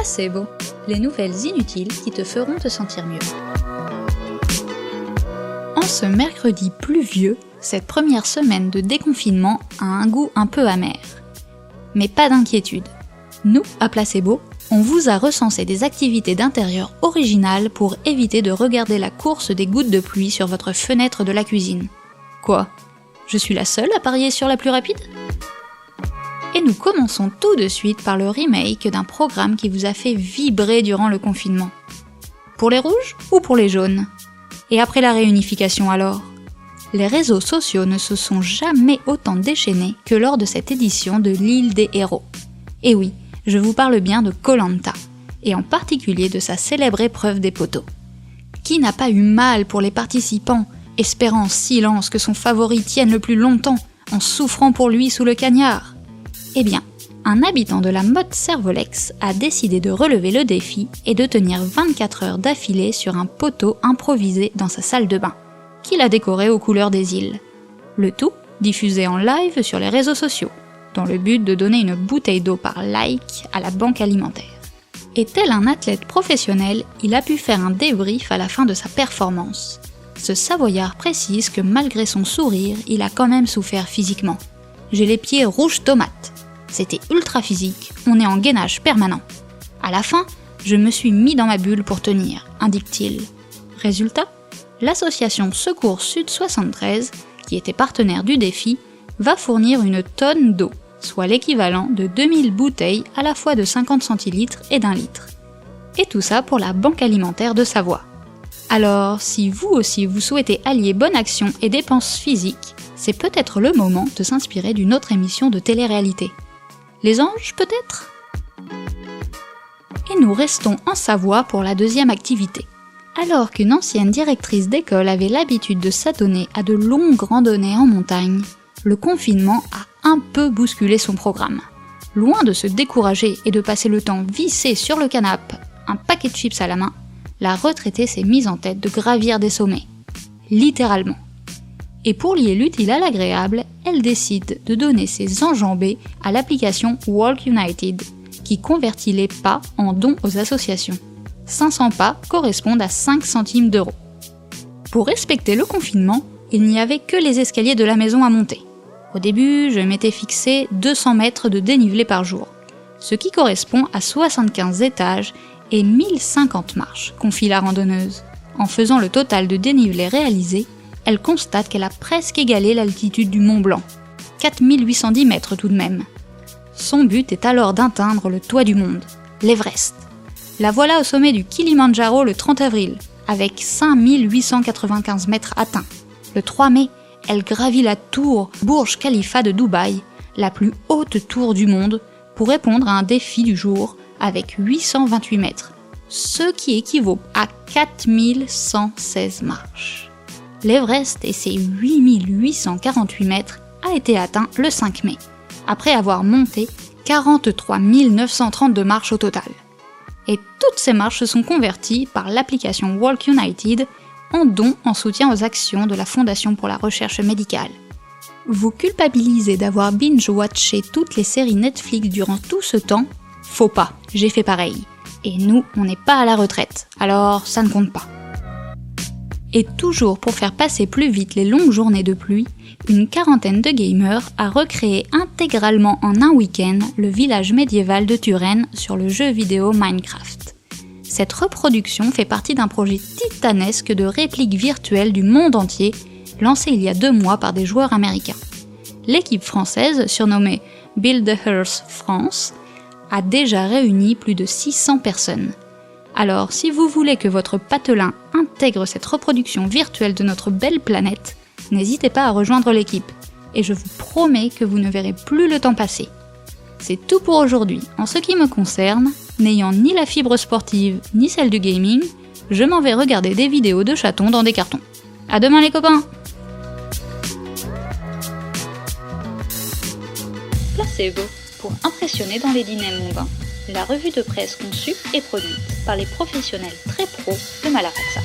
Placebo, les nouvelles inutiles qui te feront te sentir mieux. En ce mercredi pluvieux, cette première semaine de déconfinement a un goût un peu amer. Mais pas d'inquiétude. Nous, à Placebo, on vous a recensé des activités d'intérieur originales pour éviter de regarder la course des gouttes de pluie sur votre fenêtre de la cuisine. Quoi ? Je suis la seule à parier sur la plus rapide ? Et nous commençons tout de suite par le remake d'un programme qui vous a fait vibrer durant le confinement. Pour les rouges ou pour les jaunes ? Et après la réunification alors ? Les réseaux sociaux ne se sont jamais autant déchaînés que lors de cette édition de l'île des héros. Et oui, je vous parle bien de Koh-Lanta, et en particulier de sa célèbre épreuve des poteaux. Qui n'a pas eu mal pour les participants, espérant en silence que son favori tienne le plus longtemps, en souffrant pour lui sous le cagnard ? Eh bien, un habitant de la Motte Servolex a décidé de relever le défi et de tenir 24 heures d'affilée sur un poteau improvisé dans sa salle de bain, qu'il a décoré aux couleurs des îles. Le tout diffusé en live sur les réseaux sociaux, dans le but de donner une bouteille d'eau par like à la banque alimentaire. Et tel un athlète professionnel, il a pu faire un débrief à la fin de sa performance. Ce Savoyard précise que malgré son sourire, il a quand même souffert physiquement. « J'ai les pieds rouges tomates. C'était ultra physique, on est en gainage permanent. À la fin, je me suis mis dans ma bulle pour tenir, indique-t-il. Résultat ? L'association Secours Sud 73, qui était partenaire du défi, va fournir une tonne d'eau, soit l'équivalent de 2000 bouteilles à la fois de 50 centilitres et d'1 litre. Et tout ça pour la Banque alimentaire de Savoie. Alors, si vous aussi vous souhaitez allier bonne action et dépenses physiques, c'est peut-être le moment de s'inspirer d'une autre émission de télé-réalité. Les anges, peut-être ? Et nous restons en Savoie pour la deuxième activité. Alors qu'une ancienne directrice d'école avait l'habitude de s'adonner à de longues randonnées en montagne, le confinement a un peu bousculé son programme. Loin de se décourager et de passer le temps vissé sur le canapé, un paquet de chips à la main, la retraitée s'est mise en tête de gravir des sommets. Littéralement. Et pour lier l'utile à l'agréable, elle décide de donner ses enjambées à l'application Walk United, qui convertit les pas en dons aux associations. 500 pas correspondent à 5 centimes d'euros. Pour respecter le confinement, il n'y avait que les escaliers de la maison à monter. Au début, je m'étais fixé 200 mètres de dénivelé par jour, ce qui correspond à 75 étages et 1050 marches, confie la randonneuse. En faisant le total de dénivelé réalisé, elle constate qu'elle a presque égalé l'altitude du Mont Blanc, 4810 mètres tout de même. Son but est alors d'atteindre le toit du monde, l'Everest. La voilà au sommet du Kilimandjaro le 30 avril, avec 5895 mètres atteints. Le 3 mai, elle gravit la tour Burj Khalifa de Dubaï, la plus haute tour du monde, pour répondre à un défi du jour avec 828 mètres, ce qui équivaut à 4116 marches. L'Everest et ses 8848 mètres a été atteint le 5 mai, après avoir monté 43 932 marches au total. Et toutes ces marches se sont converties par l'application Walk United en dons en soutien aux actions de la Fondation pour la recherche médicale. Vous culpabilisez d'avoir binge-watché toutes les séries Netflix durant tout ce temps ? Faut pas, j'ai fait pareil. Et nous, on n'est pas à la retraite, alors ça ne compte pas. Et toujours pour faire passer plus vite les longues journées de pluie, une quarantaine de gamers a recréé intégralement en un week-end le village médiéval de Turenne sur le jeu vidéo Minecraft. Cette reproduction fait partie d'un projet titanesque de réplique virtuelle du monde entier, lancé il y a 2 mois par des joueurs américains. L'équipe française, surnommée Build the Earth France, a déjà réuni plus de 600 personnes. Alors, si vous voulez que votre patelin intègre cette reproduction virtuelle de notre belle planète, n'hésitez pas à rejoindre l'équipe, et je vous promets que vous ne verrez plus le temps passer. C'est tout pour aujourd'hui. En ce qui me concerne, n'ayant ni la fibre sportive ni celle du gaming, je m'en vais regarder des vidéos de chatons dans des cartons. À demain les copains! Placebo, pour impressionner dans les dîners mondains. La revue de presse conçue et produite par les professionnels très pros de Malafaxa.